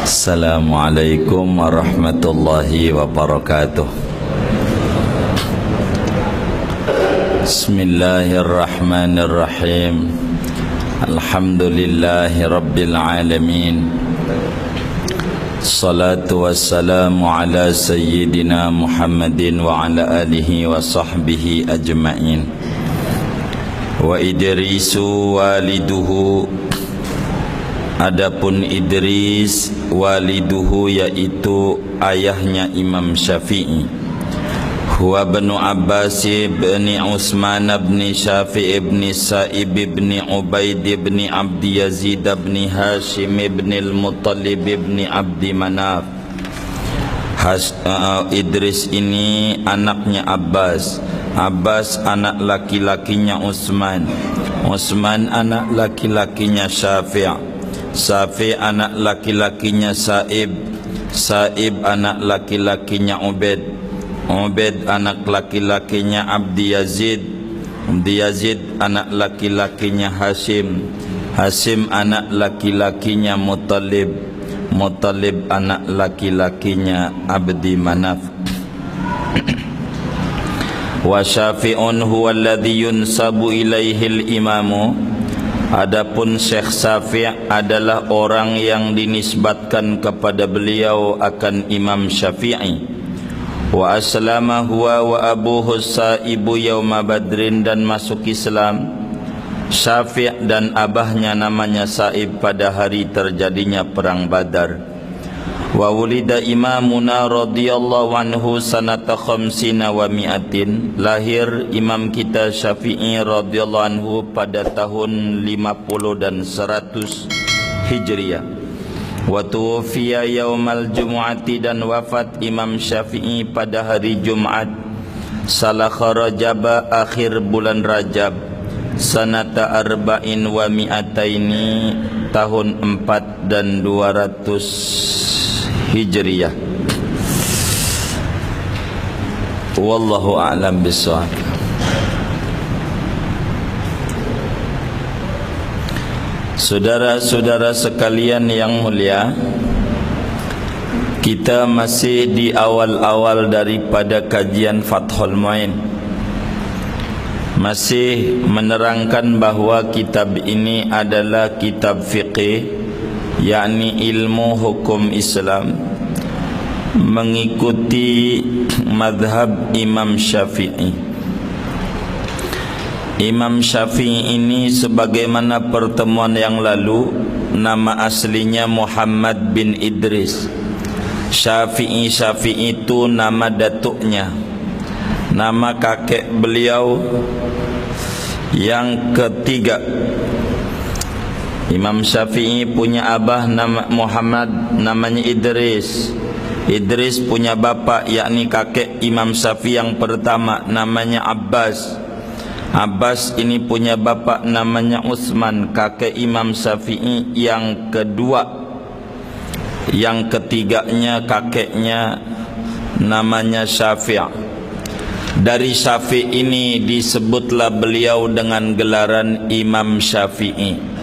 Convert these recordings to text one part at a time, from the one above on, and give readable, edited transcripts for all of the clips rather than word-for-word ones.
Assalamualaikum warahmatullahi wabarakatuh. Bismillahirrahmanirrahim. Alhamdulillahi rabbil alamin. Salatu wassalamu ala sayyidina Muhammadin wa ala alihi wa sahbihi ajma'in. Wa Idrisu waliduhu, adapun Idris waliduhu yaitu ayahnya Imam Syafi'i, huwa bnu Abbas bin Utsman bin Syafi'i bin Sa'ib bin Ubaid bin Abdi Yazid bin Hashim bin al-Muttalib bin Abdi Manaf. Idris ini anaknya Abbas, Abbas anak laki-lakinya Utsman, Utsman anak laki-lakinya Syafi', Syafi' anak laki-lakinya Sa'ib, Sa'ib anak laki-lakinya Ubaid, Ubaid anak laki-lakinya Abdi Yazid, Abdi Yazid anak laki-lakinya Hashim, Hashim anak laki-lakinya Muttalib, Muttalib anak laki-lakinya Abdi Manaf. Wa Syafi'un huwa alladhi yunsabu ilaihil imamu, adapun Syekh Syafi' adalah orang yang dinisbatkan kepada beliau akan Imam Syafi'i. Wa aslama huwa wa abuhu Sa'ibu yawma Badrin, dan masuk Islam Syafi' dan abahnya namanya Sa'ib pada hari terjadinya perang Badar. Wa wulida imamuna radhiyallahu anhu sanata khamsina wa mi'atin, lahir imam kita Syafi'i radhiyallahu anhu pada tahun 50 dan 100 Hijriah. Wa tuwfiya yaumal jumu'ati, dan wafat Imam Syafi'i pada hari Jumat salakha Rajab, akhir bulan Rajab, sanata arba'in wa mi'ataini, tahun 4 dan 200 Hijriyah. Wallahu a'lam bishawab. Saudara-saudara sekalian yang mulia, kita masih di awal-awal daripada kajian Fathul Mu'in, masih menerangkan bahawa kitab ini adalah kitab fiqih, yakni ilmu hukum Islam, mengikuti madhab Imam Syafi'i. Imam Syafi'i ini sebagaimana pertemuan yang lalu, nama aslinya Muhammad bin Idris. Syafi'i itu nama datuknya, nama kakek beliau yang ketiga. Imam Syafi'i punya abah nama Muhammad, namanya Idris. Idris punya bapa yakni kakek Imam Syafi'i yang pertama, namanya Abbas. Abbas ini punya bapa namanya Utsman, kakek Imam Syafi'i yang kedua. Yang ketiganya kakeknya namanya Syafi'. Dari Syafi' ini disebutlah beliau dengan gelaran Imam Syafi'i.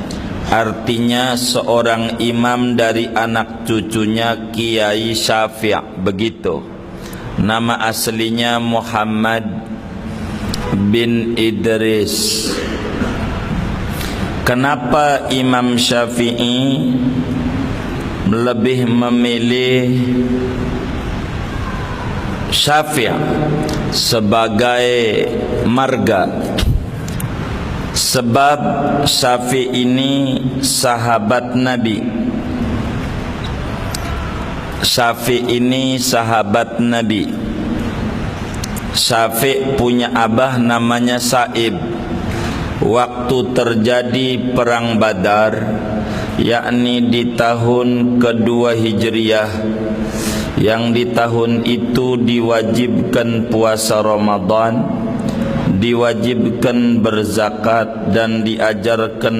Artinya seorang imam dari anak cucunya Kiai Syafi', begitu. Nama aslinya Muhammad bin Idris. Kenapa Imam Syafi'i lebih memilih Syafi' sebagai marga? Sebab Syafi' ini sahabat Nabi. Syafi' ini sahabat Nabi. Syafi' punya abah namanya Sa'ib. Waktu terjadi perang Badar, yakni di tahun kedua Hijriah, yang di tahun itu diwajibkan puasa Ramadan, diwajibkan berzakat, dan diajarkan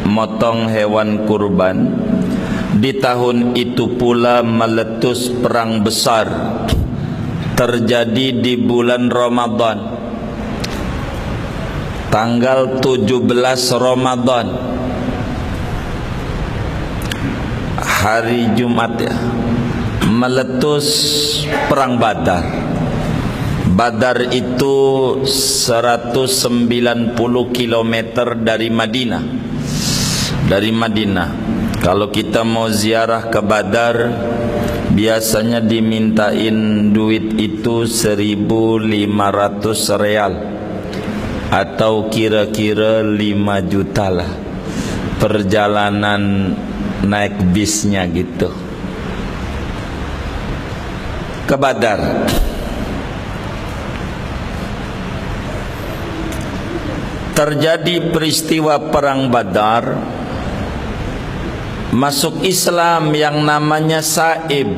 motong hewan kurban. Di tahun itu pula meletus perang besar, terjadi di bulan Ramadan, tanggal 17 Ramadan. hari Jumat ya, meletus perang Badar. Badar itu 190 km dari Madinah. Kalau kita mau ziarah ke Badar, biasanya dimintain duit itu 1.500 real atau kira-kira 5 juta lah, perjalanan naik bisnya gitu ke Badar. Terjadi peristiwa perang Badar, masuk Islam yang namanya Sa'ib.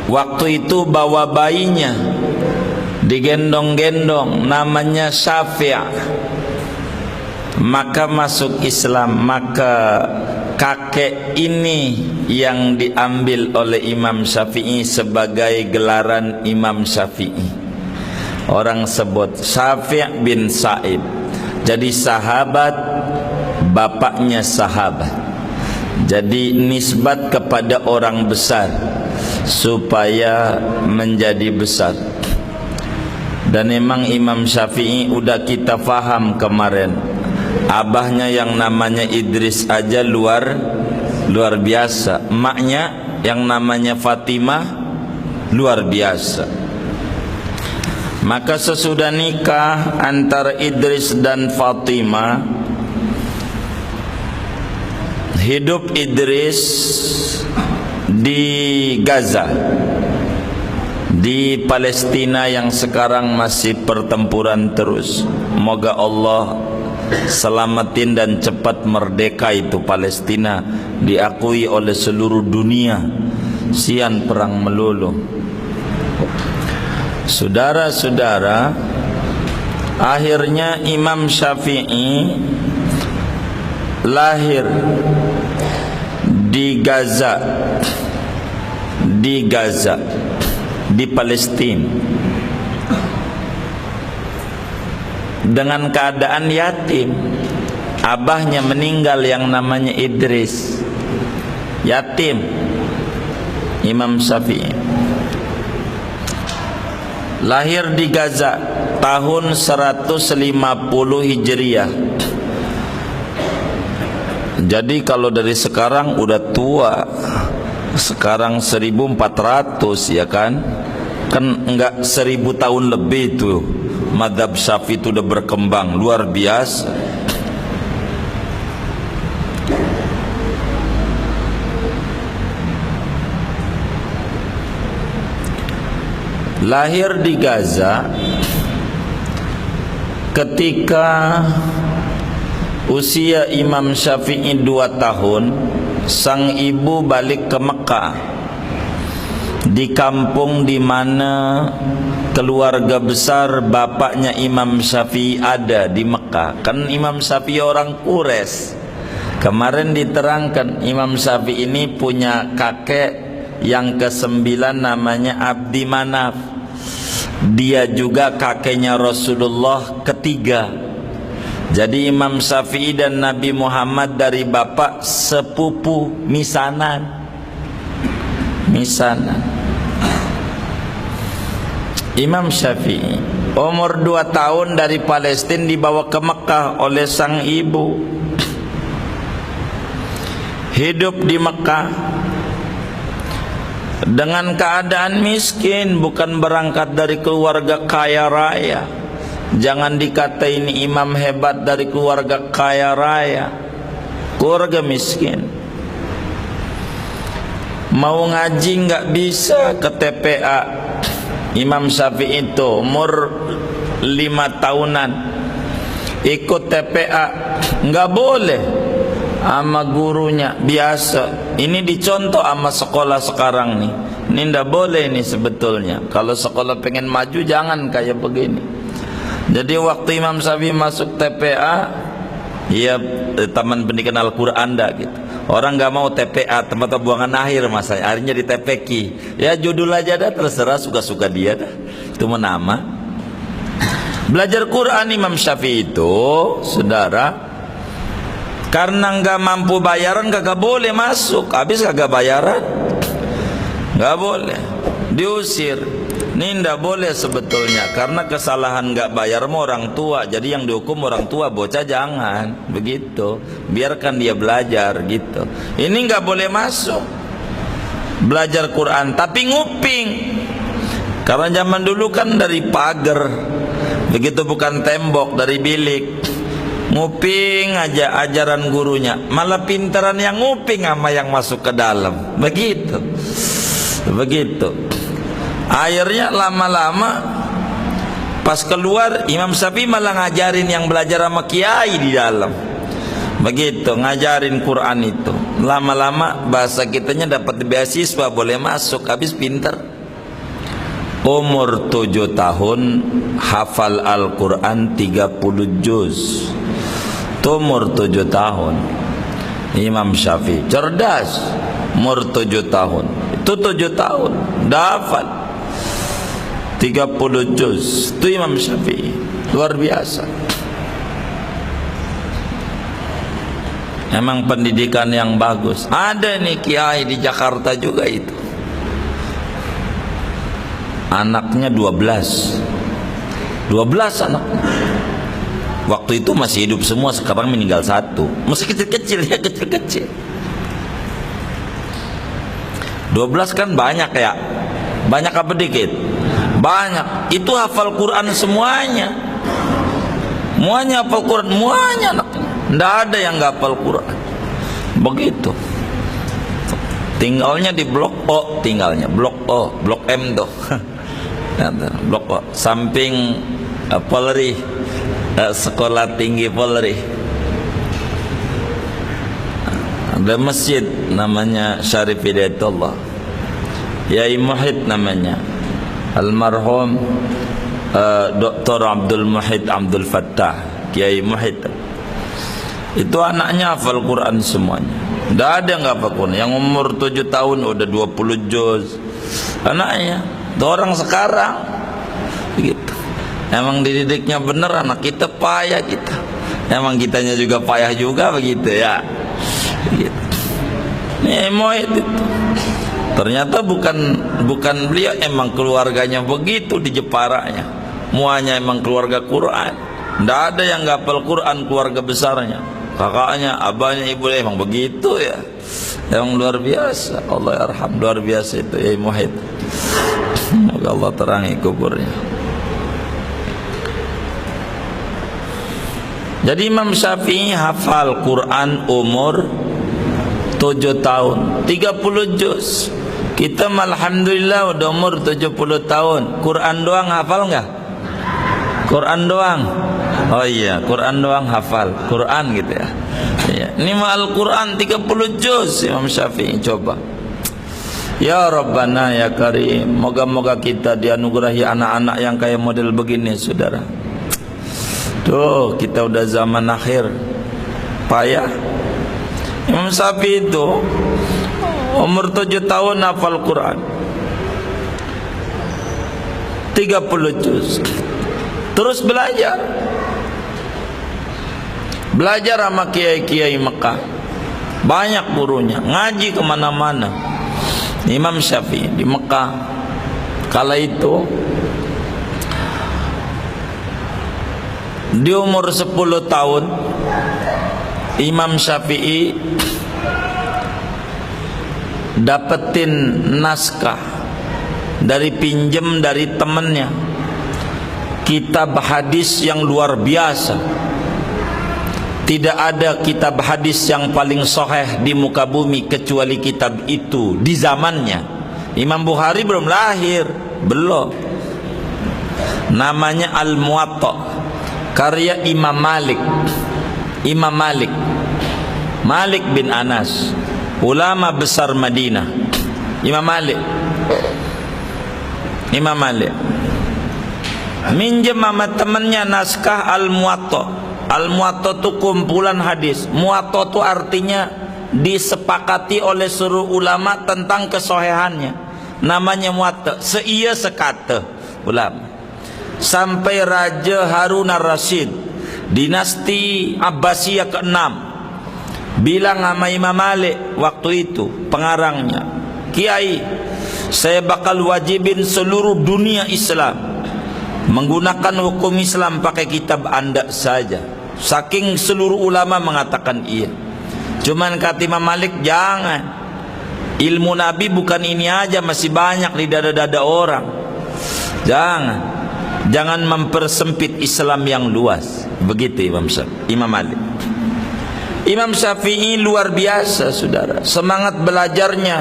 Waktu itu bawa bayinya, digendong-gendong, namanya Syafi'. Maka masuk Islam. Maka kakek ini yang diambil oleh Imam Syafi'i sebagai gelaran Imam Syafi'i. Orang sebut Syafi' bin Sa'ib. Jadi sahabat, bapaknya sahabat. Jadi nisbat kepada orang besar supaya menjadi besar. Dan memang Imam Syafi'i udah kita faham kemarin, abahnya yang namanya Idris aja luar biasa, emaknya yang namanya Fatimah luar biasa. Maka sesudah nikah antara Idris dan Fatimah, hidup Idris di Gaza, di Palestina yang sekarang masih pertempuran terus. Moga Allah selamatin dan cepat merdeka itu Palestina, diakui oleh seluruh dunia. Sian perang melulu. Saudara-saudara, akhirnya Imam Syafi'i lahir di Gaza, di Palestina, dengan keadaan yatim. Abahnya meninggal yang namanya Idris, yatim Imam Syafi'i. Lahir di Gaza tahun 150 Hijriah. Jadi kalau dari sekarang udah tua. Sekarang 1400 ya kan? Kan enggak 1000 tahun lebih tuh. Madhab Syafi'i itu udah berkembang luar biasa. Lahir di Gaza ketika usia Imam Syafi'i 2 tahun, sang ibu balik ke Mekah, di kampung di mana keluarga besar bapaknya Imam Syafi'i ada di Mekah. Kan Imam Syafi'i orang Quraisy. Kemarin diterangkan Imam Syafi'i ini punya kakek yang ke-9 namanya Abdi Manaf. Dia juga kakeknya Rasulullah ketiga. Jadi Imam Syafi'i dan Nabi Muhammad dari bapak sepupu misanan. Imam Syafi'i umur 2 tahun dari Palestina dibawa ke Mekah oleh sang ibu. Hidup di Mekah dengan keadaan miskin, bukan berangkat dari keluarga kaya raya. Jangan dikata ini imam hebat dari keluarga kaya raya, keluarga miskin. Mau ngaji nggak bisa ke TPA. Imam Syafi'i itu umur 5 tahunan ikut TPA, nggak boleh sama gurunya biasa. Ini dicontoh sama sekolah sekarang nih. Ini ndak boleh nih sebetulnya. Kalau sekolah pengen maju jangan kayak begini. Jadi waktu Imam Syafi'i masuk TPA, ya Taman Pendidikan Al-Quran dah gitu. Orang nggak mau TPA, tempat pembuangan akhir masa. Akhirnya di TPQ. Ya judul aja dah, terserah suka-suka dia dah. Itu nama. Belajar Quran Imam Syafi'i itu, saudara, Karena nggak mampu bayaran kagak boleh masuk. Habis kagak bayaran nggak boleh, diusir. Ini nggak boleh sebetulnya, karena kesalahan nggak bayar mau orang tua. Jadi yang dihukum orang tua, bocah jangan begitu. Biarkan dia belajar gitu. Ini nggak boleh masuk belajar Quran, tapi nguping. Karena zaman dulu kan dari pagar, begitu bukan tembok, dari bilik. Nguping aja ajaran gurunya, malah pintaran yang nguping sama yang masuk ke dalam. Begitu. Akhirnya lama-lama pas keluar Imam Syafi'i malah ngajarin yang belajar sama kiai di dalam. Begitu ngajarin Quran itu. Lama-lama bahasa kitanya dapat beasiswa, boleh masuk, habis pintar. Umur 7 tahun hafal Al-Quran 30 juz. Umur 7 tahun Imam Syafi'i cerdas. Umur 7 tahun itu 7 tahun dah hafal 30 juz. Itu Imam Syafi'i, luar biasa. Emang pendidikan yang bagus. Ada nih kiai di Jakarta juga itu, anaknya 12 anaknya. Waktu itu masih hidup semua, sekarang meninggal satu. Masih kecil-kecil ya, kecil-kecil. 12 kan banyak ya. Banyak apa dikit? Banyak. Itu hafal Quran semuanya. Semuanya hafal Quran, semuanya anaknya. Nggak ada yang nggak hafal Quran. Begitu. Tinggalnya di Blok O, Blok O, Blok M tuh. Blok O, samping Polri, Sekolah Tinggi Polri. Ada masjid namanya Syarif Hidayatullah. Yai Muhid namanya, almarhum Dr. Abdul Muhid Abdul Fattah, Kiai Muhid. Itu anaknya hafal Quran semuanya. Tidak ada yang nggak hafal Quran. Yang umur 7 tahun udah 20 juz anaknya. Itu orang sekarang begitu. Emang dididiknya bener, anak kita payah kita. Emang kitanya juga payah juga begitu ya. Begitu. Ini Muhid itu. Ternyata bukan beliau, emang keluarganya begitu di Jeparanya. Muanya emang keluarga Quran. Tidak ada yang nggak hafal Quran keluarga besarnya. Kakaknya, abahnya, ibunya emang begitu ya. Emang luar biasa. Allah yarham, luar biasa itu ya Muhid. Semoga Allah terangi kuburnya. Jadi Imam Syafi'i hafal Quran umur 7 tahun 30 juz. Kita alhamdulillah udah umur 70 tahun. Quran doang hafal nggak? Quran doang. Oh iya, Quran doang hafal. Quran gitu ya. Iya. Ini mah Al-Quran 30 juz Imam Syafi'i. Coba. Ya Rabbana ya Karim, moga-moga kita dianugerahi anak-anak yang kayak model begini, saudara. Tuh, kita udah zaman akhir. Payah. Imam Syafi'i itu umur 7 tahun hafal Quran 30 juz. Terus belajar sama kiai-kiai Mekah. Banyak gurunya, ngaji kemana-mana. Imam Syafi'i di Mekah kala itu di umur 10 tahun Imam Syafi'i dapetin naskah pinjem dari temannya, kitab hadis yang luar biasa. Tidak ada kitab hadis yang paling sahih di muka bumi kecuali kitab itu di zamannya. Imam Bukhari belum lahir, belum. Namanya Al-Muwatta, karya Imam Malik. Malik bin Anas, ulama besar Madinah. Imam Malik minjem sama temannya naskah Al-Muwatta. Al-Muwatta itu kumpulan hadis. Muwatta itu artinya disepakati oleh seluruh ulama tentang kesohihannya. Namanya Muwatta, seiya sekata ulama. Sampai Raja Harun ar-Rasyid, dinasti Abbasiyah ke-6, bilang sama Imam Malik waktu itu, pengarangnya, Kiai, saya bakal wajibin seluruh dunia Islam menggunakan hukum Islam pakai kitab Anda saja. Saking seluruh ulama mengatakan iya. Cuman kata Imam Malik, jangan, ilmu Nabi bukan ini aja, masih banyak di dada-dada orang. Jangan mempersempit Islam yang luas. Begitu Imam Malik. Imam Syafi'i luar biasa, saudara, semangat belajarnya.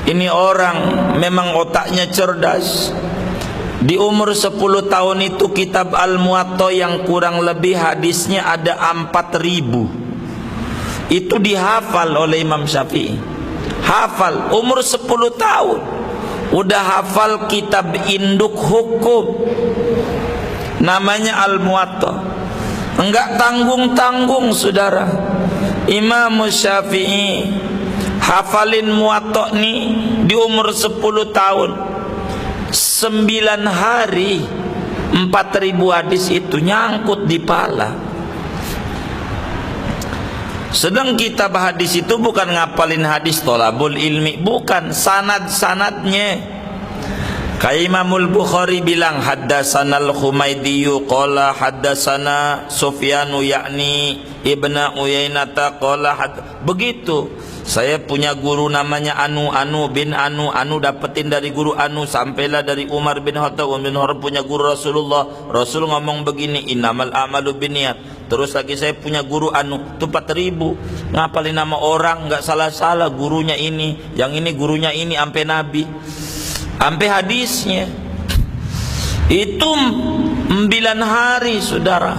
Ini orang memang otaknya cerdas. Di umur 10 tahun itu kitab Al-Muwatta yang kurang lebih hadisnya ada 4.000. Itu dihafal oleh Imam Syafi'i. Hafal, umur 10 tahun udah hafal kitab induk hukum namanya Al-Muwatta. Enggak tanggung-tanggung, saudara. Imam Syafi'i hafalin Muwatta nih di umur 10 tahun. 9 hari 4.000 hadis itu nyangkut di pala. Sedang kitab hadis itu bukan ngapalin hadis tolabul ilmi, bukan, sanad-sanadnya. Kayak Imamul Bukhari bilang haddasanal Humaydiyu qala haddasana Sufyanu yakni Ibnu Uyainata qala begitu. Saya punya guru namanya Anu bin Anu dapetin dari guru Anu, sampailah dari Umar bin Khattab. Umar bin Khattab punya guru Rasulullah, Rasul ngomong begini, innamal a'malu binniyat. Terus lagi saya punya guru Anu, itu 4.000. Ngapalin nama orang nggak salah-salah, gurunya ini, yang ini gurunya ini, sampai Nabi, sampai hadisnya. Itu 9 hari, saudara.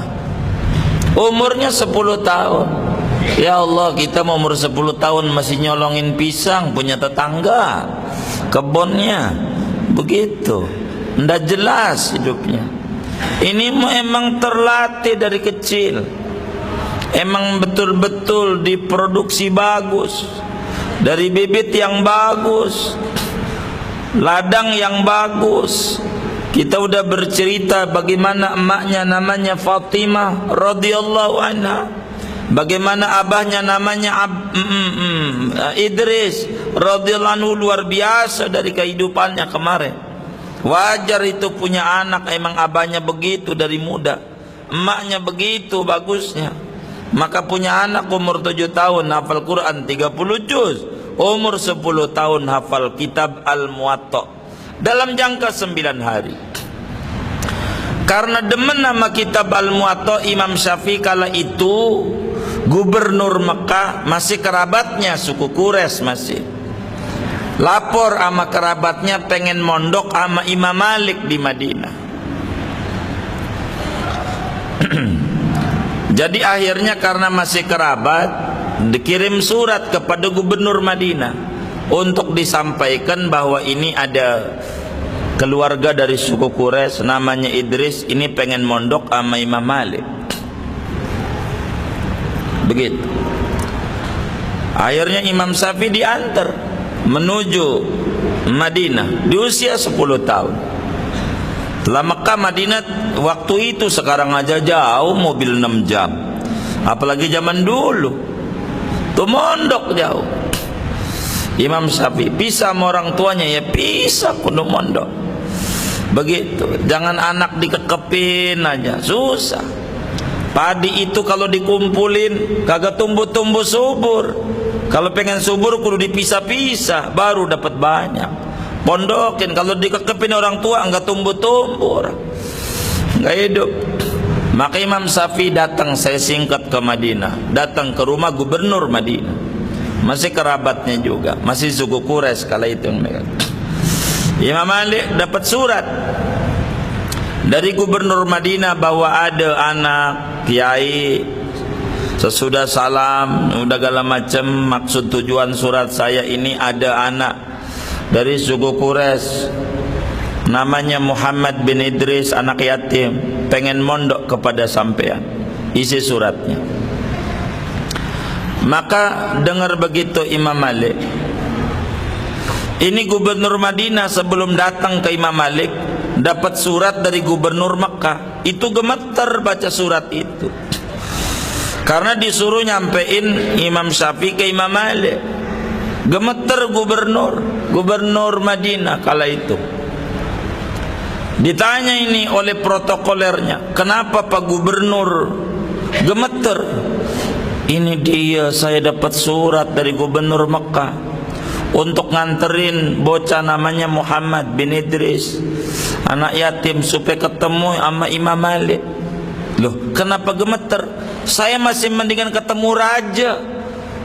Umurnya 10 tahun. Ya Allah, kita mau umur 10 tahun masih nyolongin pisang punya tetangga, kebunnya begitu, ndak jelas hidupnya. Ini emang terlatih dari kecil, emang betul-betul diproduksi bagus, dari bibit yang bagus, ladang yang bagus. Kita udah bercerita bagaimana emaknya namanya Fatimah radhiyallahu anha, bagaimana abahnya namanya Idris radhiyallahu anhu, luar biasa dari kehidupannya kemarin. Wajar itu punya anak, emang abahnya begitu dari muda, emaknya begitu bagusnya. Maka punya anak umur 7 tahun hafal Quran 30 juz, umur 10 tahun hafal kitab Al-Muwatta dalam jangka 9 hari. Karena demen nama kitab Al-Muwatta, Imam Syafi'i kala itu gubernur Mekah, masih kerabatnya suku Quraisy, masih lapor sama kerabatnya pengen mondok sama Imam Malik di Madinah. Jadi akhirnya karena masih kerabat, dikirim surat kepada gubernur Madinah untuk disampaikan bahwa ini ada keluarga dari suku Quraisy namanya Idris, ini pengen mondok sama Imam Malik. Begitu. Akhirnya Imam Syafi'i diantar menuju Madinah di usia 10 tahun. Setelah Mekah Madinah waktu itu, sekarang aja jauh, mobil 6 jam. Apalagi zaman dulu, tuh mondok jauh. Imam Syafi'i pisah sama orang tuanya, ya pisah kudu mondok. Begitu. Jangan anak dikekepin aja, susah. Padi itu kalau dikumpulin kagak tumbuh-tumbuh subur. Kalau pengen subur kudu dipisah-pisah baru dapat banyak. Pondokin, kalau dikekepin orang tua enggak tumbuh-tumbuh, enggak hidup. Maka Imam Syafi'i datang, saya singkat, ke Madinah, datang ke rumah gubernur Madinah, masih kerabatnya juga, masih suku Quraisy kala itu. Imam Malik dapat surat dari gubernur Madinah bahwa ada anak kiai, sesudah salam udah segala macam, maksud tujuan surat saya ini ada anak dari suku Quraisy namanya Muhammad bin Idris, anak yatim, pengen mondok kepada sampean. Isi suratnya. Maka dengar begitu Imam Malik. Ini gubernur Madinah sebelum datang ke Imam Malik dapat surat dari gubernur Mekah, itu gemeter baca surat itu. Karena disuruh nyampein Imam Syafi'i ke Imam Malik. Gemeter gubernur Madinah kala itu. Ditanya ini oleh protokolernya, kenapa Pak Gubernur gemeter? Ini dia, saya dapat surat dari Gubernur Mekah untuk nganterin bocah namanya Muhammad bin Idris, anak yatim, supaya ketemu sama Imam Malik. Loh, kenapa gemeter? Saya masih mendingan ketemu raja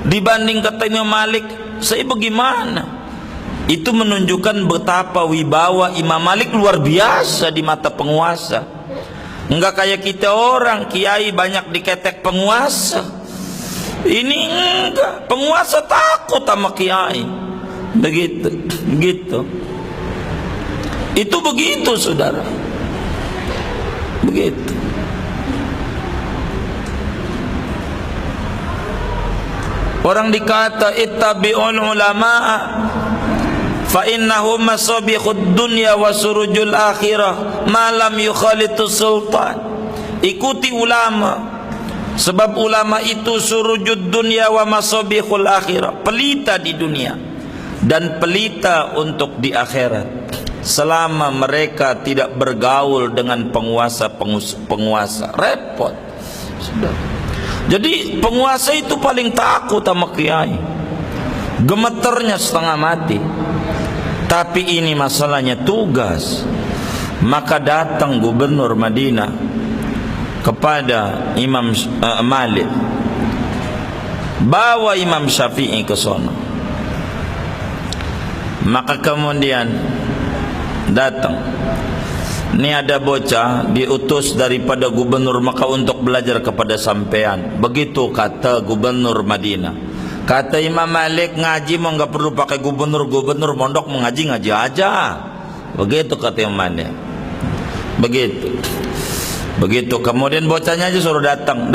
dibanding ketemu Malik. Saya bagaimana? Itu menunjukkan betapa wibawa Imam Malik luar biasa di mata penguasa. Enggak kayak kita orang, kiai banyak diketek penguasa. Ini enggak, penguasa takut sama kiai. Begitu. Itu begitu, saudara. Begitu. Orang dikata ittabi'ul ulama'a fa innahum masabiqud dunya wa surujul akhirah ma lam yukhalitu sultan. Ikuti ulama, sebab ulama itu surujud dunya wa masabiqul akhirah, pelita di dunia dan pelita untuk di akhirat, selama mereka tidak bergaul dengan penguasa. Repot, sudah. Jadi penguasa itu paling takut sama kiai, gemeternya setengah mati. Tapi ini masalahnya tugas. Maka datang Gubernur Madinah kepada Imam Malik, bawa Imam Syafi'i ke sono. Maka kemudian datang, ini ada bocah diutus daripada Gubernur Mekah untuk belajar kepada sampean. Begitu kata Gubernur Madinah. Kata Imam Malik, ngaji mau nggak perlu pakai gubernur mondok, mengaji aja. Begitu kata Imam Malik. Begitu. Kemudian bocahnya aja suruh datang.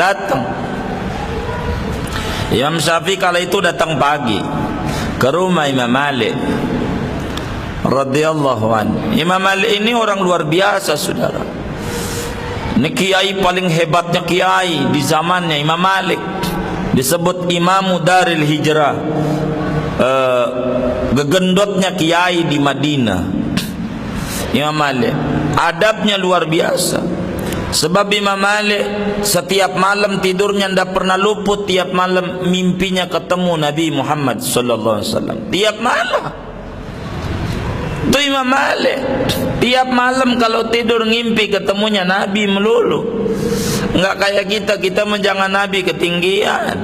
Imam Syafi'i kala itu datang pagi ke rumah Imam Malik radhiyallahu anhu. Imam Malik ini orang luar biasa, saudara. Ini kiai paling hebatnya kiai di zamannya Imam Malik. Disebut Imamu Daril Hijrah, gegendotnya kiai di Madinah. Imam Malik adabnya luar biasa. Sebab Imam Malik setiap malam tidurnya tidak pernah luput, tiap malam mimpinya ketemu Nabi Muhammad sallallahu alaihi wasallam. Tiap malam. Itu Imam Malik tiap malam kalau tidur ngimpi ketemunya Nabi melulu. Enggak kayak kita menjangan Nabi ketinggian.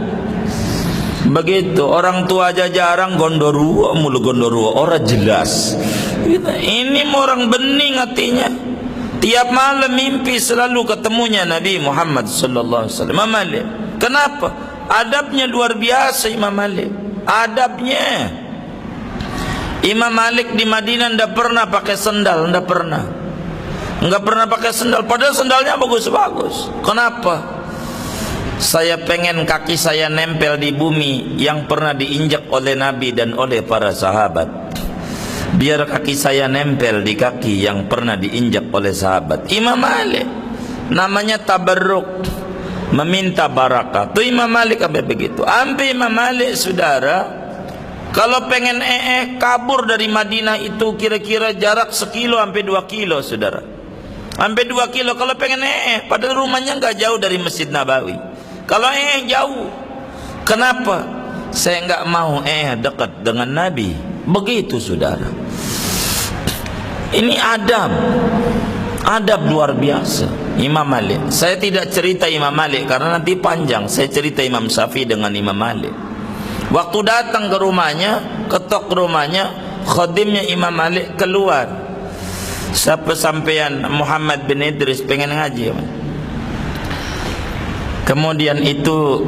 Begitu, orang tua aja jarang gondorua orang jelas. Ini orang bening hatinya. Tiap malam mimpi selalu ketemunya Nabi Muhammad sallallahu alaihi wasallam. Imam Malik. Kenapa? Adabnya luar biasa Imam Malik. Adabnya. Imam Malik di Madinah tidak pernah pakai sendal, tidak pernah pakai sendal, padahal sendalnya bagus-bagus. Kenapa? Saya pengen kaki saya nempel di bumi yang pernah diinjak oleh Nabi dan oleh para sahabat. Biar kaki saya nempel di kaki yang pernah diinjak oleh sahabat. Imam Malik namanya tabarruk, meminta barakah. Itu Imam Malik sampai begitu. Sampai Imam Malik, saudara, kalau pengen kabur dari Madinah itu kira-kira jarak 1 kilo sampai 2 kilo, saudara. Sampai 2 kilo kalau pengen padahal rumahnya nggak jauh dari Masjid Nabawi. Kalau jauh. Kenapa? Saya nggak mau dekat dengan Nabi. Begitu, saudara. Ini adab luar biasa Imam Malik. Saya tidak cerita Imam Malik karena nanti panjang. Saya cerita Imam Syafi'i dengan Imam Malik. Waktu datang ke rumahnya, ketok rumahnya, khadimnya Imam Malik keluar. Siapa sampean? Muhammad bin Idris, pengen ngaji. Kemudian itu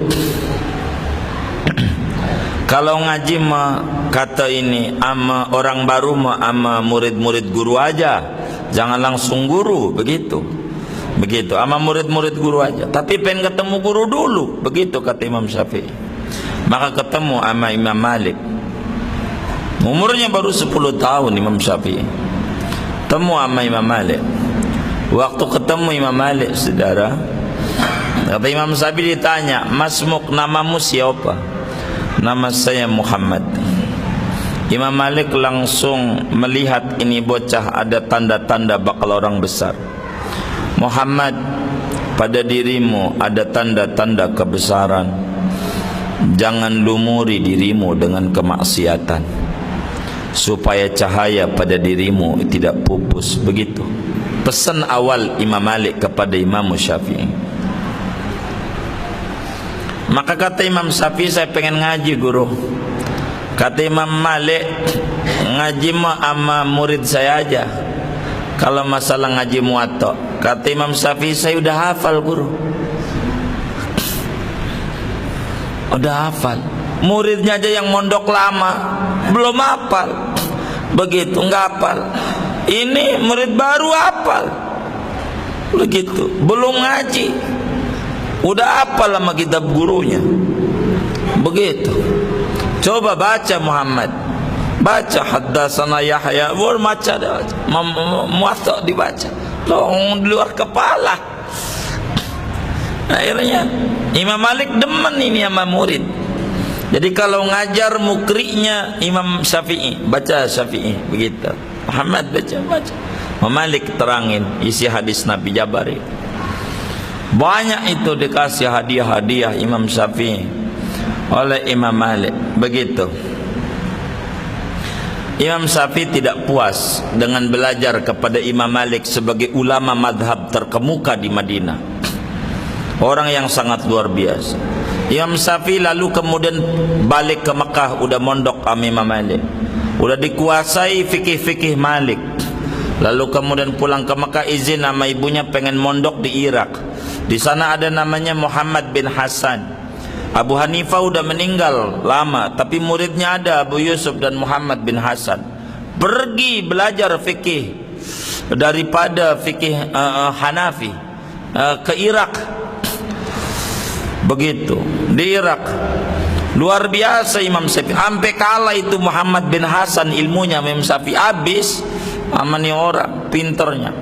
kalau ngaji mah kata ini ama orang baru mah ama murid-murid guru aja, jangan langsung guru, begitu ama murid-murid guru aja, tapi pengen ketemu guru dulu, begitu kata Imam Syafi'i. Maka ketemu sama Imam Malik, umurnya baru 10 tahun Imam Syafi'i. Temu sama Imam Malik. Waktu ketemu Imam Malik, saudara, Kata Imam Syafi'i ditanya, "Masmuk, namamu siapa?" "Nama saya Muhammad." Imam Malik langsung melihat ini bocah ada tanda-tanda bakal orang besar. "Muhammad, pada dirimu ada tanda-tanda kebesaran. Jangan lumuri dirimu dengan kemaksiatan, supaya cahaya pada dirimu tidak pupus." Begitu pesan awal Imam Malik kepada Imam Syafi'i. Maka kata Imam Syafi'i, "Saya pengen ngaji, guru." Kata Imam Malik, "Ngaji mah sama murid saya aja. Kalau masalah ngaji muwatta." Kata Imam Syafi'i, "Saya udah hafal, guru." Udah hafal. Muridnya aja yang mondok lama belum hafal. Begitu, enggak hafal. Ini murid baru hafal. Begitu, belum ngaji udah hafal sama kitab gurunya. Begitu. Coba baca Muhammad, baca haddatsana Yahya, baca muwatta dibaca. Loh, di luar kepala. Akhirnya Imam Malik demen ini sama murid. Jadi kalau ngajar mukrinya Imam Syafi'i, baca Syafi'i, begitu. Muhammad baca. Imam Malik terangin isi hadis Nabi Jabari. Banyak itu dikasih hadiah-hadiah Imam Syafi'i oleh Imam Malik. Begitu. Imam Syafi'i tidak puas dengan belajar kepada Imam Malik sebagai ulama madhab terkemuka di Madinah, orang yang sangat luar biasa. Imam Syafi'i lalu kemudian balik ke Mekah, udah mondok sama Imam Malik, udah dikuasai fikih-fikih Malik. Lalu kemudian pulang ke Mekah, izin sama ibunya pengen mondok di Irak. Di sana ada namanya Muhammad bin Hasan. Abu Hanifah udah meninggal lama, tapi muridnya ada Abu Yusuf dan Muhammad bin Hasan. Pergi belajar fikih daripada fikih Hanafi ke Irak. Begitu, di Irak luar biasa Imam Syafi'i, sampai kalah itu Muhammad bin Hasan ilmunya. Imam Syafi'i habis sama nih orang pinternya.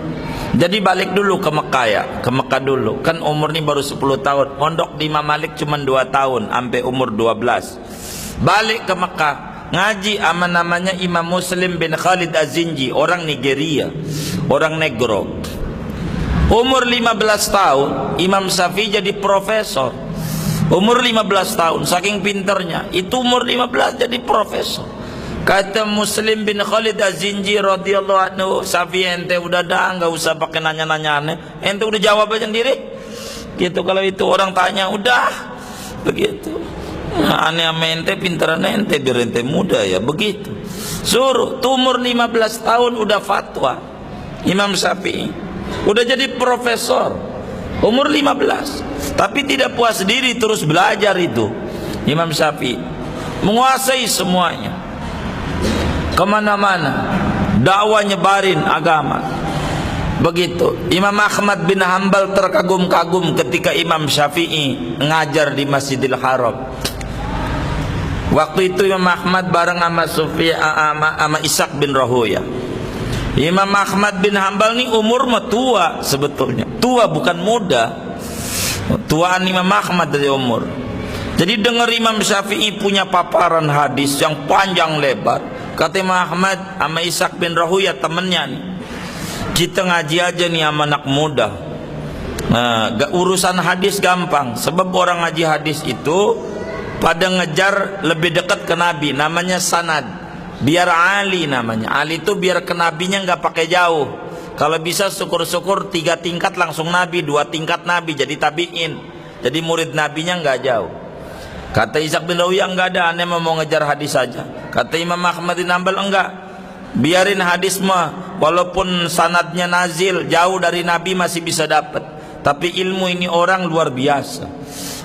Jadi balik dulu ke Mekah ya, ke Mekah dulu. Kan umur ini baru 10 tahun. Mondok di Imam Malik cuma 2 tahun, sampai umur 12. Balik ke Mekah, ngaji sama namanya Imam Muslim bin Khalid Az-Zinji, orang Nigeria, orang negro. Umur 15 tahun, Imam Syafi'i jadi profesor. Umur 15 tahun, saking pinternya. Itu umur 15 jadi profesor. Kata Muslim bin Khalid Az-Zinji radhiyallahu anhu, "Syafi'i, ente udah dah, nggak usah pakai nanya-nanya aneh. Ente udah jawab aja sendiri." Gitu, kalau itu orang tanya udah begitu. Nah, aneh sama ente, pinteran ente, biar ente muda ya, begitu. Suruh tuh umur 15 tahun udah fatwa. Imam Syafi'i udah jadi profesor umur 15, tapi tidak puas diri, terus belajar itu. Imam Syafi'i menguasai semuanya, kemana-mana dakwah nyebarin agama. Begitu. Imam Ahmad bin Hanbal terkagum-kagum ketika Imam Syafi'i ngajar di Masjidil Haram. Waktu itu Imam Ahmad bareng sama sama Ishaq bin Rahuya. Imam Ahmad bin Hanbal ini umur mah tua sebetulnya, tua bukan muda. Tuaan Imam Ahmad dari umur. Jadi dengar Imam Syafi'i punya paparan hadis yang panjang lebar. Kata Imam Ahmad sama Ishaq bin Rahuya temennya nih, "Kita ngaji aja nih sama anak muda. Nah, urusan hadis gampang, sebab orang ngaji hadis itu pada ngejar lebih dekat ke Nabi, namanya sanad. Biar Ali namanya. Ali itu biar ke Nabinya nggak pakai jauh. Kalau bisa syukur-syukur 3 tingkat langsung Nabi, 2 tingkat Nabi, jadi tabiin. Jadi murid Nabinya nggak jauh." Kata Ishaq bin Rahuya, "Enggak ada, aneh mau ngejar hadis saja." Kata Imam Ahmad bin Hanbal, "Enggak, biarin hadis mah, walaupun sanadnya nazil, jauh dari Nabi masih bisa dapat. Tapi ilmu ini orang luar biasa."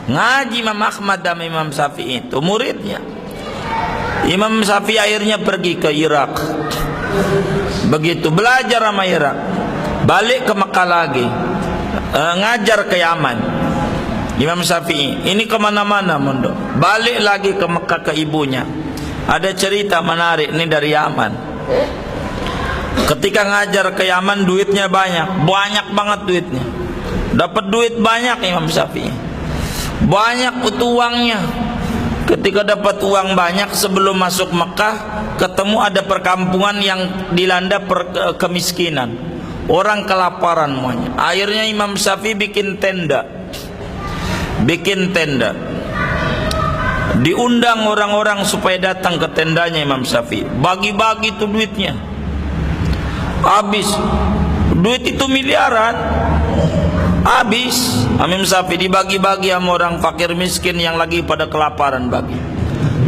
Ngaji Imam Ahmad dan Imam Syafi'i itu muridnya. Imam Syafi'i akhirnya pergi ke Irak. Begitu belajar sama Irak, balik ke Mekah lagi, ngajar ke Yaman. Imam Syafi'i ini kemana-mana mondok, balik lagi ke Mekah ke ibunya. Ada cerita menarik ini dari Yaman. Ketika ngajar ke Yaman, duitnya banyak banget duitnya. Dapat duit banyak Imam Syafi'i. Banyak uangnya. Ketika dapat uang banyak sebelum masuk Mekah, ketemu ada perkampungan yang dilanda kemiskinan. Orang kelaparan semuanya. Akhirnya Imam Syafi'i bikin tenda. Diundang orang-orang supaya datang ke tendanya Imam Syafi'i. Bagi-bagi tuh duitnya. Habis. Duit itu miliaran. Habis. Imam Syafi'i dibagi-bagi sama orang fakir miskin yang lagi pada kelaparan bagi.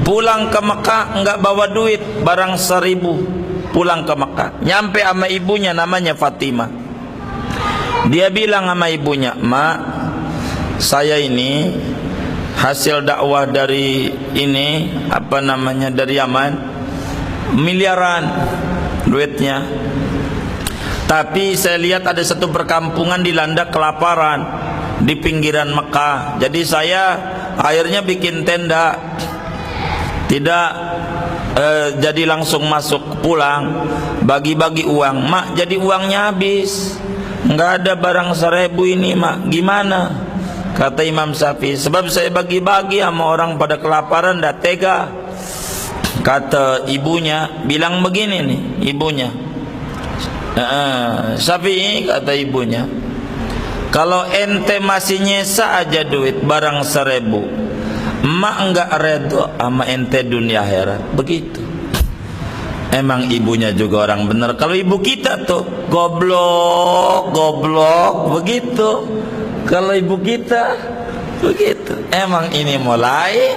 Pulang ke Mekah enggak bawa duit, barang 1.000. Pulang ke Mekah, nyampe sama ibunya namanya Fatimah. Dia bilang sama ibunya, "Mak, saya ini hasil dakwah dari ini dari Yaman, miliaran duitnya. Tapi saya lihat ada satu perkampungan dilanda kelaparan di pinggiran Mekah. Jadi saya akhirnya bikin tenda. Tidak jadi langsung masuk pulang, bagi-bagi uang. Mak, jadi uangnya habis. Enggak ada barang 1.000 ini, Mak. Gimana?" Kata Imam Syafi'i, "Sebab saya bagi-bagi sama orang pada kelaparan, dah tega." Kata ibunya, bilang begini nih, ibunya. Syafi'i, kata ibunya, "Kalau ente masih nyesa aja duit barang 1.000, emak enggak redo sama ente dunia akhirat." Begitu. Emang ibunya juga orang benar. Kalau ibu kita tuh goblok begitu. Kalau ibu kita begitu. Emang ini mulai.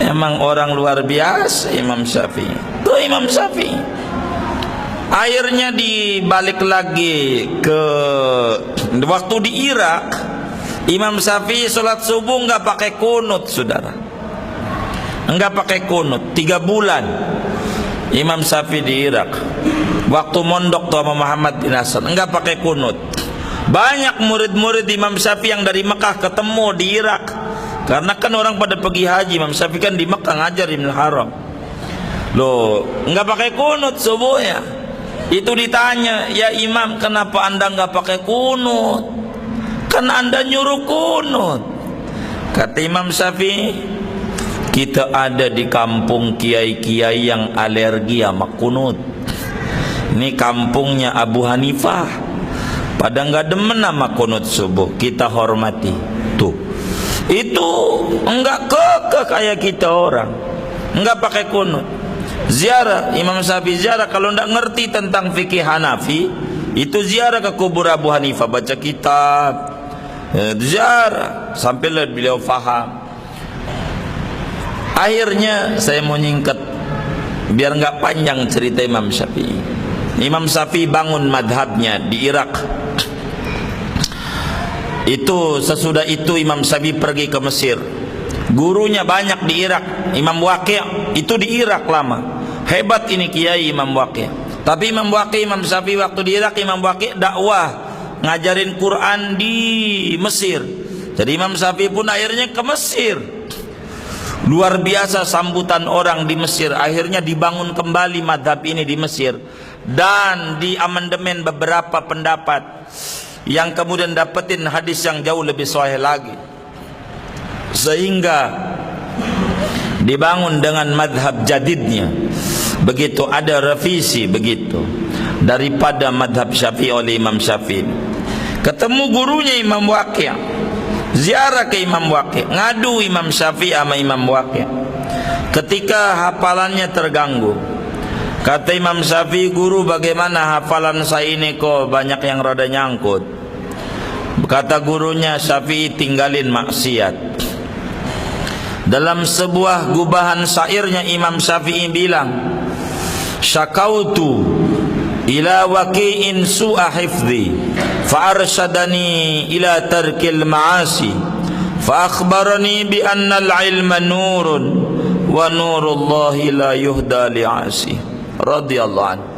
Emang orang luar biasa Imam Syafi'i. Tuh Imam Syafi'i. Akhirnya dibalik lagi ke waktu di Irak. Imam Syafi'i sholat subuh enggak pakai kunut, saudara. Enggak pakai kunut 3 bulan. Imam Syafi'i di Irak. Waktu mondok tuh sama Muhammad bin Hasan, enggak pakai kunut. Banyak murid-murid Imam Syafi'i yang dari Mekah ketemu di Irak. Karena kan orang pada pergi haji, Imam Syafi'i kan di Mekah ngajar Ibn Haram. Loh, enggak pakai kunut subuhnya. Itu ditanya, "Ya Imam, kenapa anda enggak pakai kunut? Kan anda nyuruh kunut." Kata Imam Syafi'i, "Kita ada di kampung kiai-kiai yang alergi sama kunut. Ini kampungnya Abu Hanifah, pada enggak demen sama kunut subuh. Kita hormati." Tuh, itu enggak kekeh kayak kita orang, enggak pakai kunut. Ziarah Imam Syafi'i, ziarah kalau enggak ngerti tentang fikih Hanafi, itu ziarah ke kubur Abu Hanifah, baca kitab, ziarah sampailah beliau faham. Akhirnya saya mau nyingkat biar enggak panjang cerita Imam Syafi'i. Imam Syafi'i bangun madhabnya di Irak. Itu sesudah itu Imam Syafi'i pergi ke Mesir. Gurunya banyak di Irak. Imam Waqi' itu di Irak lama. Hebat ini kiai Imam Waqi'. Tapi Imam Waqi', Imam Syafi'i waktu di Irak, Imam Waqi' dakwah ngajarin Quran di Mesir. Jadi Imam Syafi'i pun akhirnya ke Mesir. Luar biasa sambutan orang di Mesir. Akhirnya dibangun kembali madhab ini di Mesir. Dan diamandemen beberapa pendapat yang kemudian dapetin hadis yang jauh lebih sahih lagi. Sehingga dibangun dengan madhab jadidnya. Begitu ada revisi begitu daripada madhab Syafi'i oleh Imam Syafi'i. Ketemu gurunya Imam Waqi', ziarah ke Imam Waqi', ngadu Imam Syafi'i sama Imam Waqi'. Ketika hafalannya terganggu, kata Imam Syafi'i, "Guru, bagaimana hafalan saya ini kok banyak yang rada nyangkut?" Kata gurunya, "Syafi'i, tinggalin maksiat." Dalam sebuah gubahan syairnya Imam Syafi'i bilang, "Syakautu ila waqi'in su'a hifdhi fa arsyadani ila tarkil ma'asi fa akhbarani bi anna al-ilma nurun wa nurullahi la yuhda li'asi." Radhiyallahu anhu.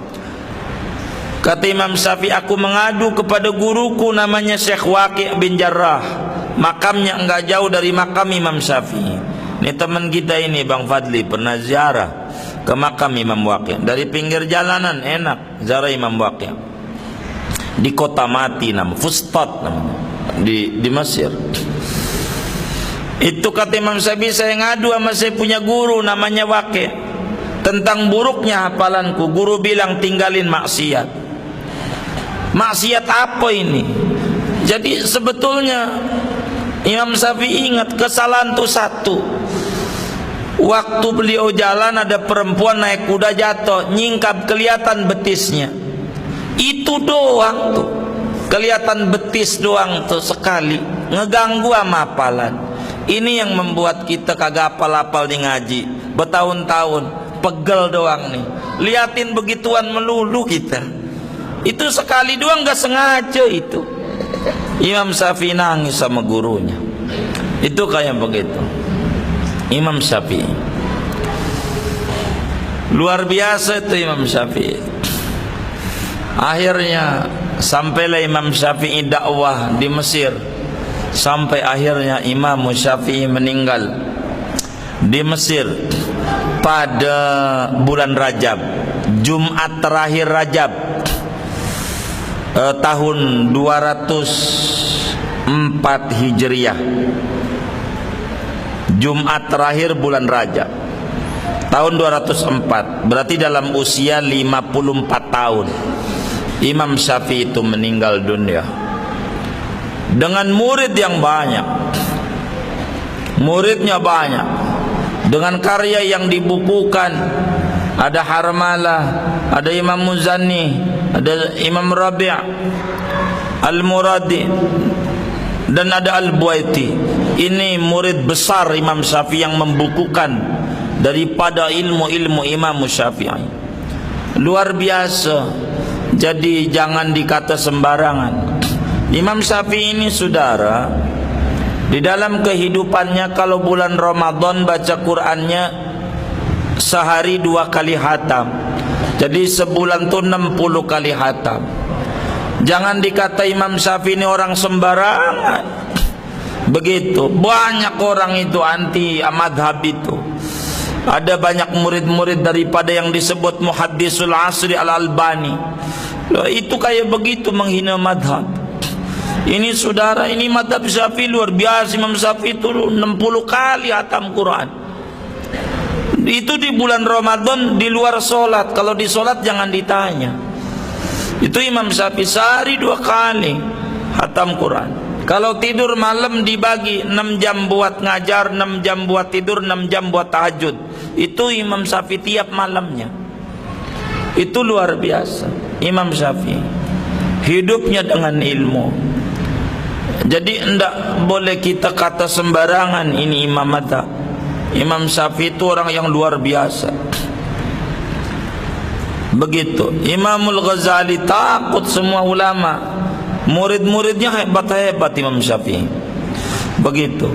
Kata Imam Syafi'i, "Aku mengadu kepada guruku namanya Syekh Waqi' bin Jarrah. Makamnya enggak jauh dari makam Imam Syafi'i." Ini teman kita ini Bang Fadli pernah ziarah ke makam Imam Waqi'. Dari pinggir jalanan enak ziarah Imam Waqi'. Di Kota Mati namanya, Fustat namanya. di Mesir. Itu kata Imam Syafi'i, saya ngadu sama saya punya guru namanya Waqi' tentang buruknya hafalanku. Guru bilang tinggalin maksiat. Maksiat apa ini? Jadi sebetulnya Imam Syafi'i ingat kesalahan itu satu. Waktu beliau jalan ada perempuan naik kuda jatuh, nyingkap kelihatan betisnya. Itu doang tuh, kelihatan betis doang tuh sekali, ngeganggu sama hafalan. Ini yang membuat kita kagak hafal-hafal di ngaji bertahun-tahun, pegel doang nih. Liatin begituan melulu kita. Itu sekali doang gak sengaja itu. Imam Syafi'i nangis sama gurunya. Itu kayak begitu. Imam Syafi'i luar biasa itu Imam Syafi'i. Akhirnya sampailah Imam Syafi'i dakwah di Mesir, sampai akhirnya Imam Syafi'i meninggal di Mesir pada bulan Rajab, Jumat terakhir Rajab, tahun 204 Hijriah. Jumat terakhir bulan Rajab tahun 204, berarti dalam usia 54 tahun Imam Syafi'i itu meninggal dunia dengan murid yang banyak. Muridnya banyak, dengan karya yang dibukukan. Ada Harmalah, ada Imam Muzanni, ada Imam Rabi' Al-Muradi, dan ada Al-Buaiti. Ini murid besar Imam Syafi'i yang membukukan daripada ilmu-ilmu Imam Syafi'i. Luar biasa. Jadi jangan dikata sembarangan. Imam Syafi'i ini saudara, di dalam kehidupannya kalau bulan Ramadan baca Qur'annya sehari 2 kali khatam. Jadi sebulan tuh 60 kali khatam. Jangan dikata Imam Syafi'i ini orang sembarangan. Begitu, banyak orang itu anti madhab itu. Ada banyak murid-murid daripada yang disebut Muhaddisul Asri Al-Albani. Itu kayak begitu menghina madhab. Ini saudara, ini madhab Syafi'i luar biasa. Imam Syafi'i itu 60 kali khatam Quran. Itu di bulan Ramadan di luar solat. Kalau di solat jangan ditanya. Itu Imam Syafi'i sehari 2 kali khatam Quran. Kalau tidur malam dibagi 6 jam buat ngajar, 6 jam buat tidur, 6 jam buat tahajud. Itu Imam Syafi'i tiap malamnya. Itu luar biasa Imam Syafi'i, hidupnya dengan ilmu. Jadi tidak boleh kita kata sembarangan ini Imam Madhab. Imam Syafi'i itu orang yang luar biasa. Begitu. Imamul Ghazali takut semua ulama. Murid-muridnya hebat-hebat Imam Syafi'i. Begitu.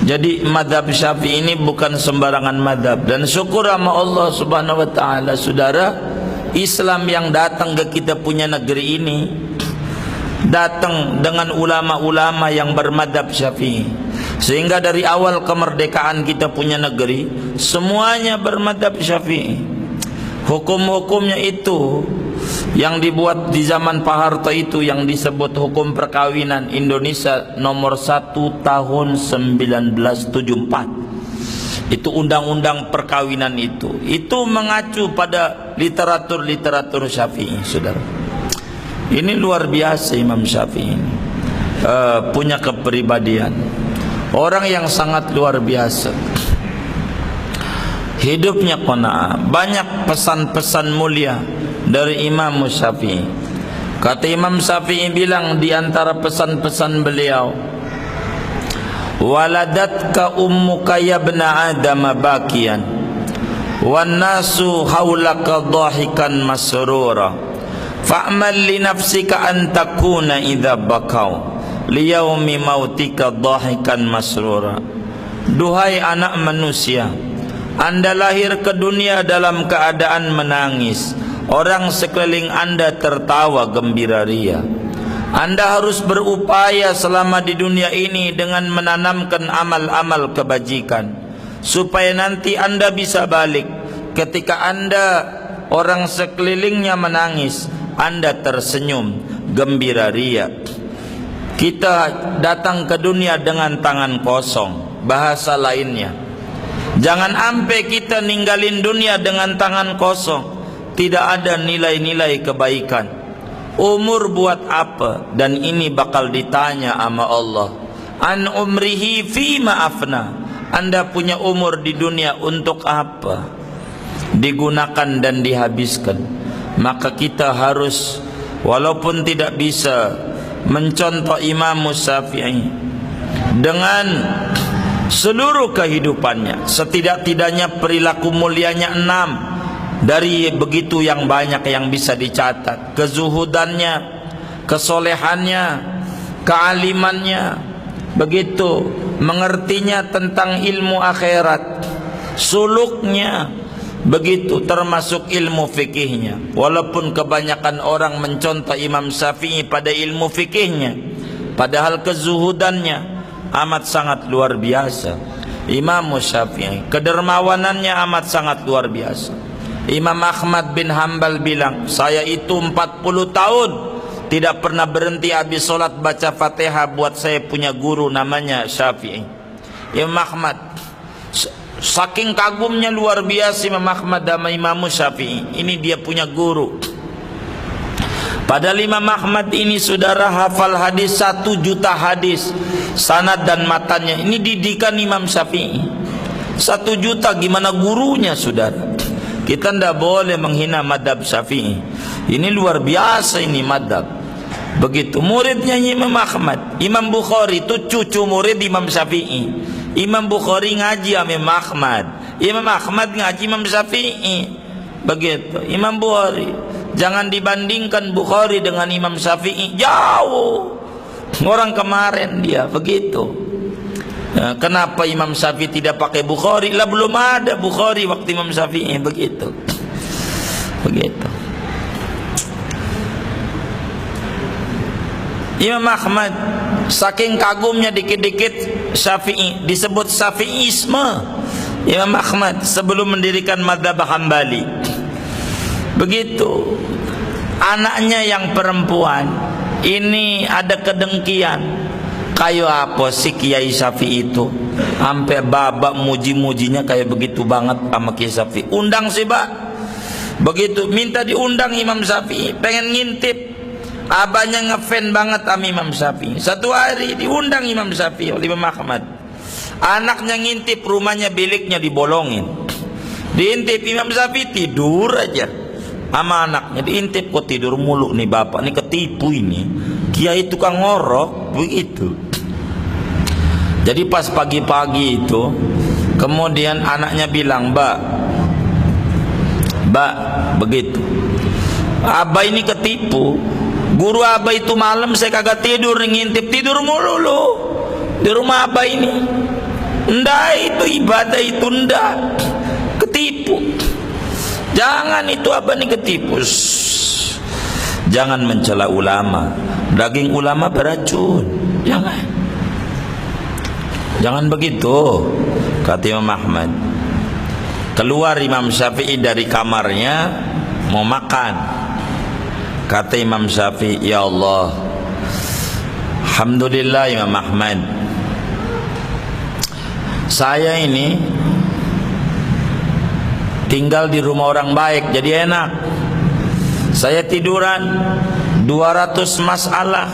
Jadi madhab Syafi'i ini bukan sembarangan madhab. Dan syukur sama Allah subhanahu wa ta'ala, saudara, Islam yang datang ke kita punya negeri ini datang dengan ulama-ulama yang bermadhab Syafi'i. Sehingga dari awal kemerdekaan kita punya negeri, semuanya bermadhab Syafi'i. Hukum-hukumnya itu yang dibuat di zaman Pak Harto itu yang disebut hukum perkawinan Indonesia nomor 1 tahun 1974. Itu undang-undang perkawinan itu mengacu pada literatur Syafi'i, saudara. Ini luar biasa Imam Syafi'i ini. Punya kepribadian, orang yang sangat luar biasa. Hidupnya qanaah. Banyak pesan-pesan mulia dari Imam Syafi'i. Kata Imam Syafi'i bilang di antara pesan-pesan beliau, waladatka ummuka ya ibna adam bakian wan nasu haulaka dhahikan masrura fa'mal li nafsika an takuna idza bakau liyaumi mautika dhahikan masrura. Duhai anak manusia, Anda lahir ke dunia dalam keadaan menangis. Orang sekeliling Anda tertawa gembira ria. Anda harus berupaya selama di dunia ini dengan menanamkan amal-amal kebajikan, supaya nanti Anda bisa balik. Ketika Anda orang sekelilingnya menangis, Anda tersenyum gembira ria. kita datang ke dunia dengan tangan kosong. Bahasa lainnya, jangan sampai kita ninggalin dunia dengan tangan kosong, tidak ada nilai-nilai kebaikan. Umur buat apa? Dan ini bakal ditanya sama Allah. An umrihi fima afna. Anda punya umur di dunia untuk apa? Digunakan dan dihabiskan. Maka kita harus, walaupun tidak bisa mencontoh Imam Syafi'i dengan seluruh kehidupannya, setidak-tidaknya perilaku mulianya 6 dari begitu yang banyak yang bisa dicatat. Kezuhudannya, kesolehannya, kealimannya, begitu mengertinya tentang ilmu akhirat, suluknya, begitu termasuk ilmu fikihnya. Walaupun kebanyakan orang mencontoh Imam Syafi'i pada ilmu fikihnya, padahal kezuhudannya amat sangat luar biasa. Imam Syafi'i kedermawanannya amat sangat luar biasa. Imam Ahmad bin Hanbal bilang, saya itu 40 tahun tidak pernah berhenti habis sholat baca Fatihah buat saya punya guru namanya Syafi'i. Imam Ahmad, saking kagumnya luar biasa Imam Ahmad sama Imam Syafi'i, ini dia punya guru. Padahal Imam Ahmad ini saudara hafal hadis 1 juta hadis, sanad dan matanya. Ini didikan Imam Syafi'i 1 juta, gimana gurunya saudara? Kita tidak boleh menghina madhab Syafi'i. Ini luar biasa ini madhab. Begitu muridnya Imam Ahmad. Imam Bukhari itu cucu murid Imam Syafi'i. Imam Bukhari ngaji sama Imam Ahmad, Imam Ahmad ngaji Imam Syafi'i. Begitu Imam Bukhari. Jangan dibandingkan Bukhari dengan Imam Syafi'i, jauh. Orang kemarin dia begitu. Nah, kenapa Imam Syafi'i tidak pakai Bukhari? Lah belum ada Bukhari waktu Imam Syafi'i. Begitu. Begitu. Imam Ahmad saking kagumnya dikit-dikit Syafi'i, disebut Syafi'isme. Imam Ahmad sebelum mendirikan mazhab Hambali. Begitu. Anaknya yang perempuan ini ada kedengkian. Kayak apa sih Kiai Syafi'i itu sampai babak muji-mujinya kayak begitu banget sama Kiai Syafi'i. Undang sih Pak. Begitu minta diundang Imam Syafi'i, pengen ngintip. Abahnya ngefan banget sama Imam Syafi'i. Satu hari diundang Imam Syafi'i oleh Imam Ahmad. Anaknya ngintip, rumahnya biliknya dibolongin. Diintip Imam Syafi'i tidur aja sama anaknya. Diintip, kok tidur mulu nih bapak, nih ketipu ini. Kiai tukang ngorok begitu. Jadi pas pagi-pagi itu, kemudian anaknya bilang, Mbak, begitu. Abah ini ketipu. Guru Abah itu malam saya kagak tidur, ngintip, tidur mulu lu di rumah Abah ini. Ndak itu ibadah itu ndak, ketipu. Jangan itu Abah ini ketipu. Jangan mencela ulama. Daging ulama beracun. Jangan begitu, kata Imam Ahmad. Keluar Imam Syafi'i dari kamarnya mau makan. Kata Imam Syafi'i, ya Allah, alhamdulillah Imam Ahmad, saya ini tinggal di rumah orang baik jadi enak. Saya tiduran 200 masalah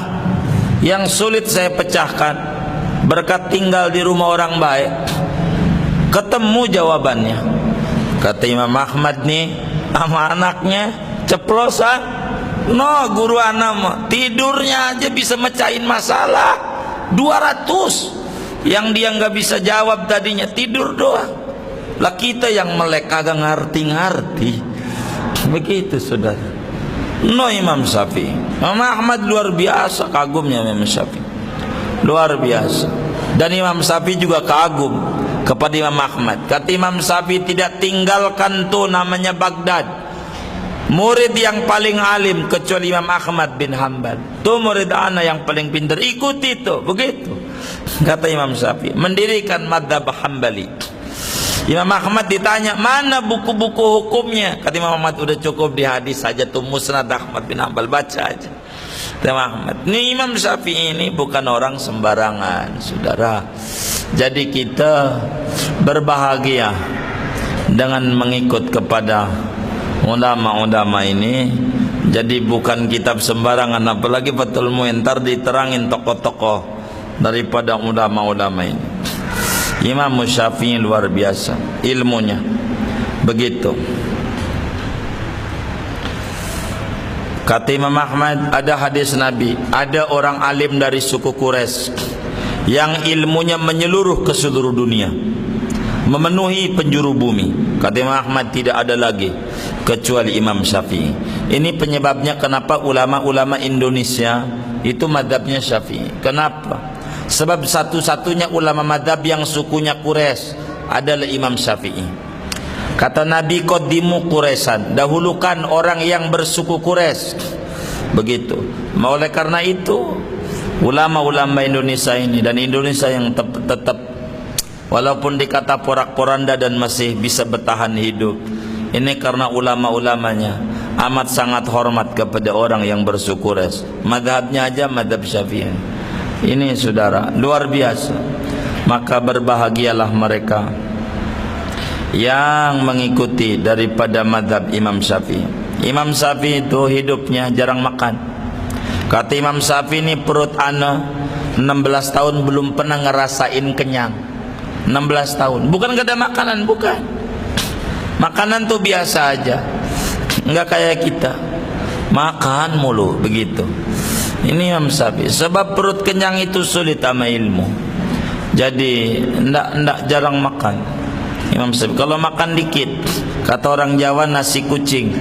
yang sulit saya pecahkan berkat tinggal di rumah orang baik. Ketemu jawabannya. Kata Imam Ahmad nih sama anaknya ceplosan. No, guru anak tidurnya aja bisa mecahin masalah 200 yang dia nggak bisa jawab tadinya, tidur doang. Lah kita yang melek kagak ngerti-ngerti. Begitu saudara. No, Imam Syafi'i, Imam Ahmad luar biasa kagumnya Imam Syafi'i, luar biasa. Dan Imam Syafi'i juga kagum kepada Imam Ahmad. Kata Imam Syafi'i, tidak tinggalkan tuh namanya Baghdad murid yang paling alim kecuali Imam Ahmad bin Hanbal. Tuh murid anak yang paling pintar, ikuti tuh. Begitu kata Imam Syafi'i, mendirikan mazhab Hambali. Imam Ahmad ditanya, mana buku-buku hukumnya? Kata Imam Ahmad, udah cukup di hadis saja tuh, Musnad Ahmad bin Hanbal, baca aja. Ahmad. Ini Imam Syafi'i ini bukan orang sembarangan, saudara. Jadi kita berbahagia dengan mengikut kepada ulama-ulama ini. Jadi bukan kitab sembarangan, apalagi Fathul Mu'in, ntar diterangin tokoh-tokoh daripada ulama-ulama ini. Imam Syafi'i luar biasa ilmunya. Begitu. Kata Imam Ahmad, ada hadis Nabi, ada orang alim dari suku Quraisy yang ilmunya menyeluruh ke seluruh dunia, memenuhi penjuru bumi. Kata Imam Ahmad, tidak ada lagi kecuali Imam Syafi'i. Ini penyebabnya kenapa ulama-ulama Indonesia itu madhabnya Syafi'i. Kenapa? Sebab satu-satunya ulama madhab yang sukunya Quraisy adalah Imam Syafi'i. Kata Nabi, qaddimu Quraisyan, dahulukan orang yang bersuku Quraisy. Begitu. Oleh karena itu ulama-ulama Indonesia ini, dan Indonesia yang tetap walaupun dikata porak-poranda dan masih bisa bertahan hidup, ini karena ulama-ulamanya amat sangat hormat kepada orang yang bersuku Quraisy. Madhabnya aja madhab Syafi'i. Ini saudara luar biasa. Maka berbahagialah mereka yang mengikuti daripada madhab Imam Syafi'i. Imam Syafi'i itu hidupnya jarang makan. Kata Imam Syafi'i, ini perut ana 16 tahun belum pernah ngerasain kenyang. 16 tahun. Bukan gak ada makanan, bukan. Makanan tuh biasa aja. Enggak kayak kita. Makan mulu begitu. Ini Imam Syafi'i. Sebab perut kenyang itu sulit sama ilmu. Jadi enggak jarang makan. Imam Syafi'i kalau makan dikit, kata orang Jawa nasi kucing,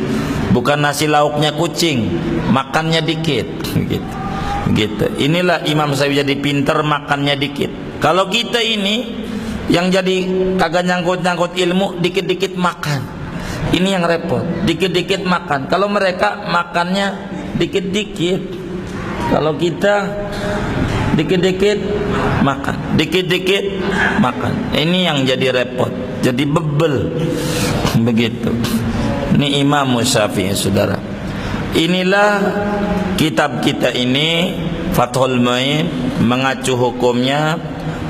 bukan nasi lauknya kucing, makannya dikit, gitu. Inilah Imam Syafi'i jadi pinter, makannya dikit. Kalau kita ini yang jadi kagak nyangkut-nyangkut ilmu, dikit-dikit makan. Ini yang repot, dikit-dikit makan. Kalau mereka makannya dikit-dikit, kalau kita dikit-dikit makan, dikit-dikit makan. Ini yang jadi repot, jadi bebel begitu. Ini Imam Syafi'i, saudara. Inilah kitab kita ini, Fathul Mu'in, mengacu hukumnya,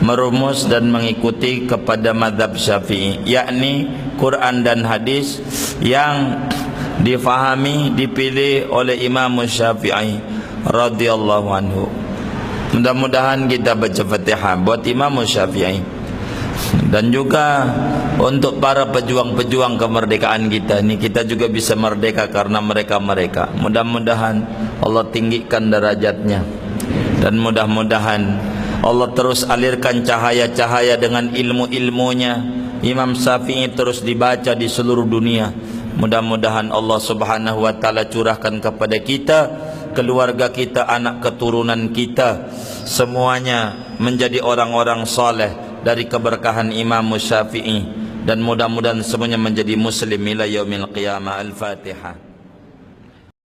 merumus dan mengikuti kepada mazhab Syafi'i, yakni Quran dan hadis yang difahami, dipilih oleh Imam Syafi'i radhiyallahu anhu. Mudah-mudahan kita baca Fatihah buat Imam Syafi'i, dan juga untuk para pejuang-pejuang kemerdekaan kita ini, kita juga bisa merdeka karena mereka-mereka. Mudah-mudahan Allah tinggikan derajatnya, dan mudah-mudahan Allah terus alirkan cahaya-cahaya dengan ilmu-ilmunya. Imam Syafi'i terus dibaca di seluruh dunia. Mudah-mudahan Allah Subhanahu wa taala curahkan kepada kita, keluarga kita, anak keturunan kita, semuanya menjadi orang-orang saleh dari keberkahan Imam Syafi'i, dan mudah-mudahan semuanya menjadi muslim ila yaumil qiyamah. Al-Fatihah.